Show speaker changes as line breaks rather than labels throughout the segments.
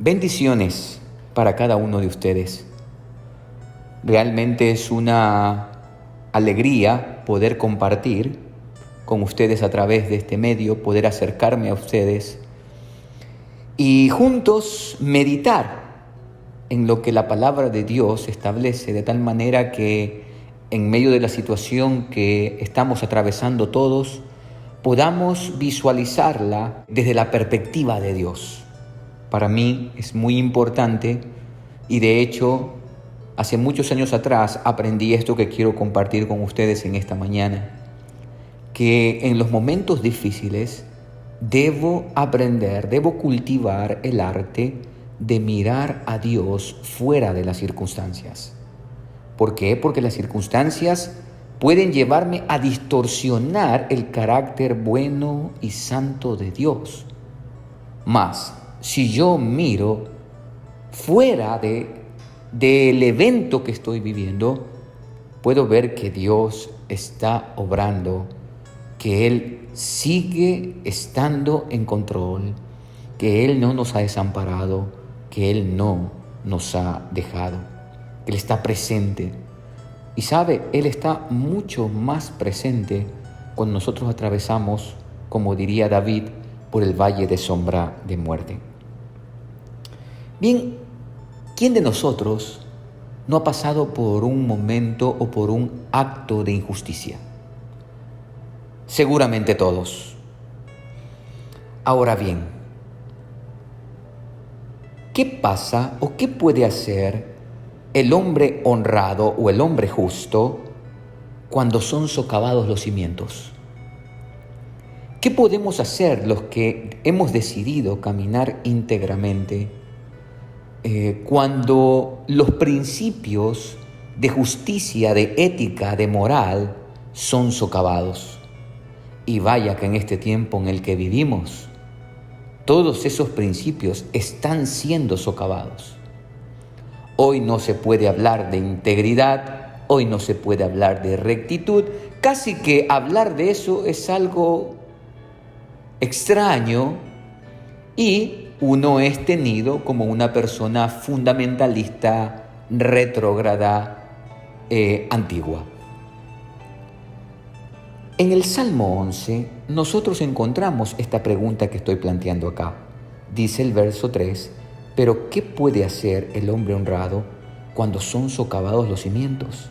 Bendiciones para cada uno de ustedes. Realmente es una alegría poder compartir con ustedes a través de este medio, poder acercarme a ustedes y juntos meditar en lo que la palabra de Dios establece, de tal manera que en medio de la situación que estamos atravesando todos, podamos visualizarla desde la perspectiva de Dios. Para mí es muy importante y de hecho hace muchos años atrás aprendí esto que quiero compartir con ustedes en esta mañana, que en los momentos difíciles debo aprender, debo cultivar el arte de mirar a Dios fuera de las circunstancias. ¿Por qué? Porque las circunstancias pueden llevarme a distorsionar el carácter bueno y santo de Dios. Mas, si yo miro fuera del evento que estoy viviendo, puedo ver que Dios está obrando, que Él sigue estando en control, que Él no nos ha desamparado, que Él no nos ha dejado. Él está presente. Y sabe, Él está mucho más presente cuando nosotros atravesamos, como diría David, por el valle de sombra de muerte. Bien, ¿quién de nosotros no ha pasado por un momento o por un acto de injusticia? Seguramente todos. Ahora bien, ¿qué pasa o qué puede hacer el hombre honrado o el hombre justo cuando son socavados los cimientos? ¿Qué podemos hacer los que hemos decidido caminar íntegramente cuando los principios de justicia, de ética, de moral son socavados? Y vaya que en este tiempo en el que vivimos, todos esos principios están siendo socavados. Hoy no se puede hablar de integridad, hoy no se puede hablar de rectitud, casi que hablar de eso es algo extraño y uno es tenido como una persona fundamentalista, retrógrada, antigua. En el Salmo 11 nosotros encontramos esta pregunta que estoy planteando acá. Dice el verso 3, pero ¿qué puede hacer el hombre honrado cuando son socavados los cimientos?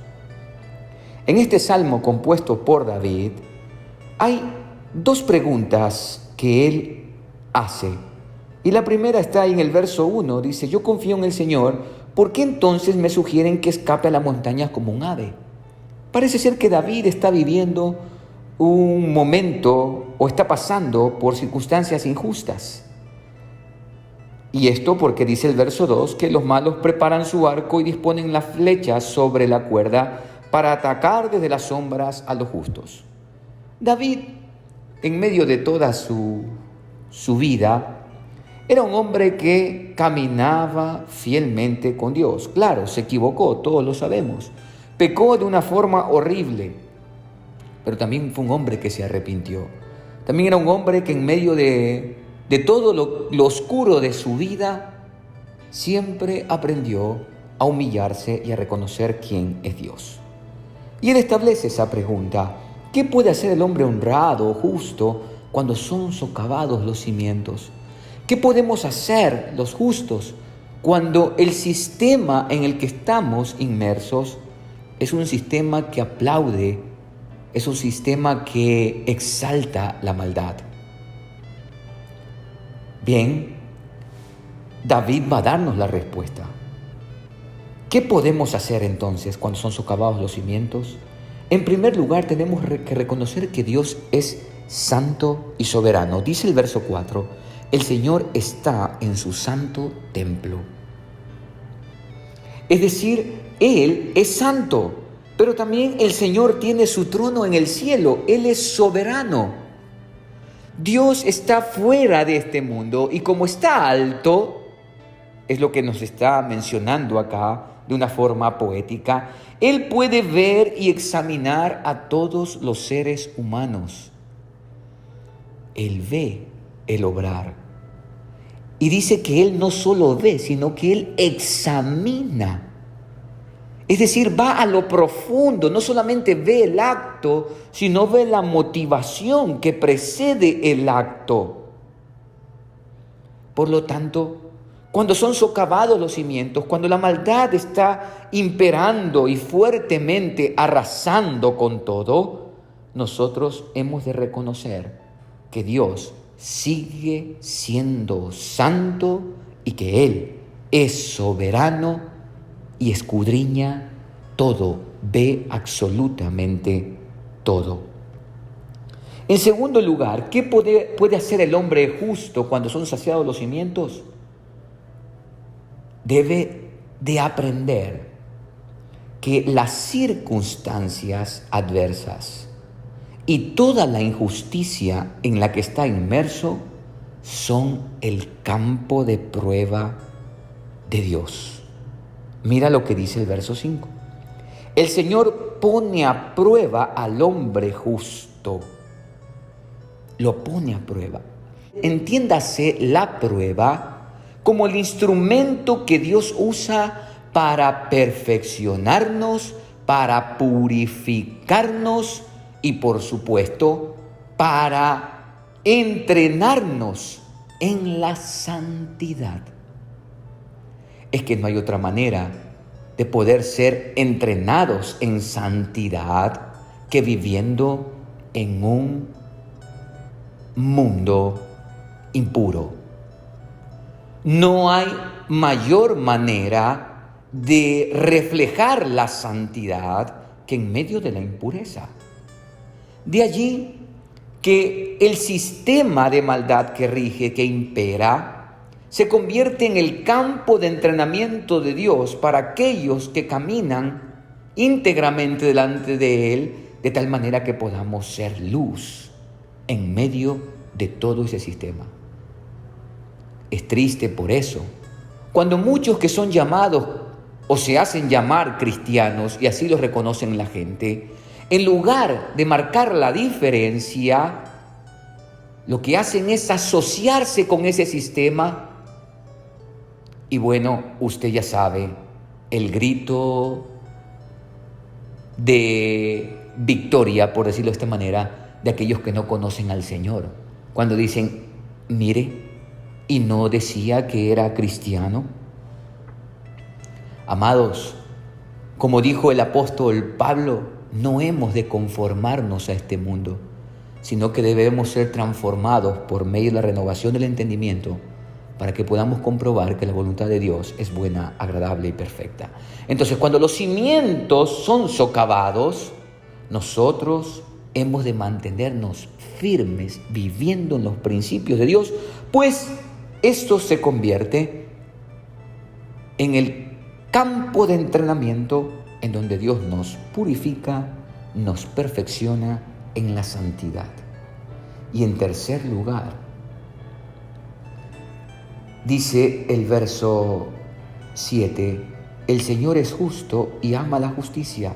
En este salmo compuesto por David hay dos preguntas que él hace. Y la primera está en el verso 1, dice, yo confío en el Señor, ¿por qué entonces me sugieren que escape a las montañas como un ave? Parece ser que David está viviendo un momento o está pasando por circunstancias injustas. Y esto porque dice el verso 2 que los malos preparan su arco y disponen las flechas sobre la cuerda para atacar desde las sombras a los justos. David, en medio de toda su vida, era un hombre que caminaba fielmente con Dios. Claro, se equivocó, todos lo sabemos. Pecó de una forma horrible, pero también fue un hombre que se arrepintió. También era un hombre que en medio de todo lo oscuro de su vida, siempre aprendió a humillarse y a reconocer quién es Dios. Y él establece esa pregunta, ¿qué puede hacer el hombre honrado o justo cuando son socavados los cimientos? ¿Qué podemos hacer los justos cuando el sistema en el que estamos inmersos es un sistema que aplaude, es un sistema que exalta la maldad? Bien, David va a darnos la respuesta. ¿Qué podemos hacer entonces cuando son socavados los cimientos? En primer lugar, tenemos que reconocer que Dios es santo y soberano. Dice el verso 4, el Señor está en su santo templo. Es decir, Él es santo, pero también el Señor tiene su trono en el cielo. Él es soberano. Dios está fuera de este mundo y como está alto, es lo que nos está mencionando acá de una forma poética, Él puede ver y examinar a todos los seres humanos. Él ve el obrar. Y dice que Él no solo ve, sino que Él examina. Es decir, va a lo profundo, no solamente ve el acto, sino ve la motivación que precede el acto. Por lo tanto, cuando son socavados los cimientos, cuando la maldad está imperando y fuertemente arrasando con todo, nosotros hemos de reconocer que Dios sigue siendo santo y que Él es soberano y escudriña todo, ve absolutamente todo. En segundo lugar, ¿qué puede hacer el hombre justo cuando son saciados los cimientos? Debe de aprender que las circunstancias adversas y toda la injusticia en la que está inmerso son el campo de prueba de Dios. Mira lo que dice el verso 5. El Señor pone a prueba al hombre justo. Lo pone a prueba. Entiéndase la prueba como el instrumento que Dios usa para perfeccionarnos, para purificarnos y, por supuesto, para entrenarnos en la santidad. Es que no hay otra manera de poder ser entrenados en santidad que viviendo en un mundo impuro. No hay mayor manera de reflejar la santidad que en medio de la impureza. De allí que el sistema de maldad que rige, que impera, se convierte en el campo de entrenamiento de Dios para aquellos que caminan íntegramente delante de Él, de tal manera que podamos ser luz en medio de todo ese sistema. Es triste por eso, cuando muchos que son llamados o se hacen llamar cristianos, y así los reconocen la gente, en lugar de marcar la diferencia, lo que hacen es asociarse con ese sistema. Y bueno, usted ya sabe, el grito de victoria, por decirlo de esta manera, de aquellos que no conocen al Señor. Cuando dicen, mire, ¿y no decía que era cristiano? Amados, como dijo el apóstol Pablo, no hemos de conformarnos a este mundo, sino que debemos ser transformados por medio de la renovación del entendimiento, para que podamos comprobar que la voluntad de Dios es buena, agradable y perfecta. Entonces, cuando los cimientos son socavados, nosotros hemos de mantenernos firmes, viviendo en los principios de Dios, pues esto se convierte en el campo de entrenamiento en donde Dios nos purifica, nos perfecciona en la santidad. Y en tercer lugar, dice el verso 7, el Señor es justo y ama la justicia.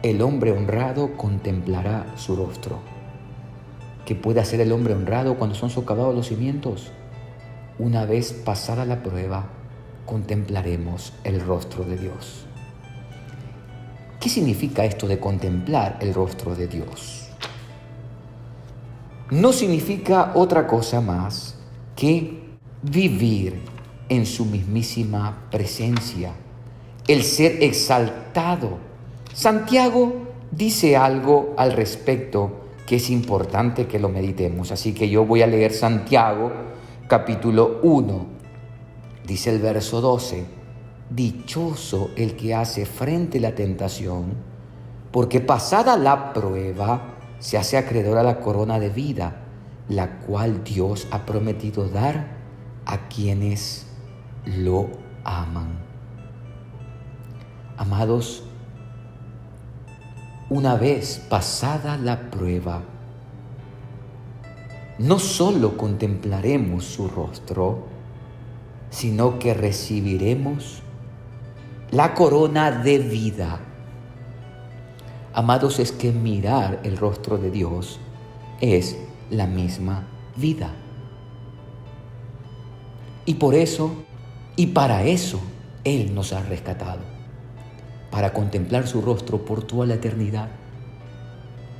El hombre honrado contemplará su rostro. ¿Qué puede hacer el hombre honrado cuando son socavados los cimientos? Una vez pasada la prueba, contemplaremos el rostro de Dios. ¿Qué significa esto de contemplar el rostro de Dios? No significa otra cosa más que vivir en su mismísima presencia, el ser exaltado. Santiago dice algo al respecto que es importante que lo meditemos, así que yo voy a leer Santiago capítulo 1, dice el verso 12, dichoso el que hace frente a la tentación, porque pasada la prueba se hace acreedor a la corona de vida, la cual Dios ha prometido dar a quienes lo aman. Amados, una vez pasada la prueba, no solo contemplaremos su rostro, sino que recibiremos la corona de vida. Amados, es que mirar el rostro de Dios es la misma vida. Y por eso, y para eso, Él nos ha rescatado, para contemplar su rostro por toda la eternidad.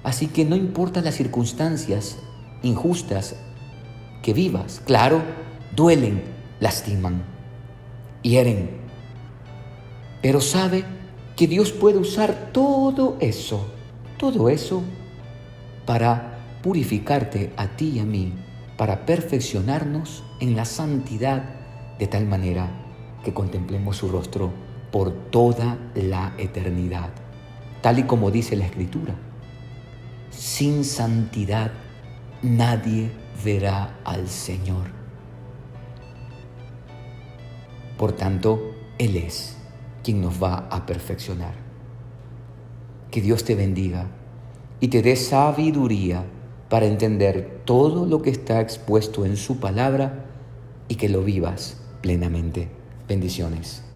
Así que no importa las circunstancias injustas que vivas, claro, duelen, lastiman, hieren, pero sabe que Dios puede usar todo eso, para purificarte a ti y a mí, para perfeccionarnos en la santidad de tal manera que contemplemos su rostro por toda la eternidad, tal y como dice la Escritura. Sin santidad nadie verá al Señor. Por tanto, Él es quien nos va a perfeccionar. Que Dios te bendiga y te dé sabiduría para entender todo lo que está expuesto en su palabra y que lo vivas plenamente. Bendiciones.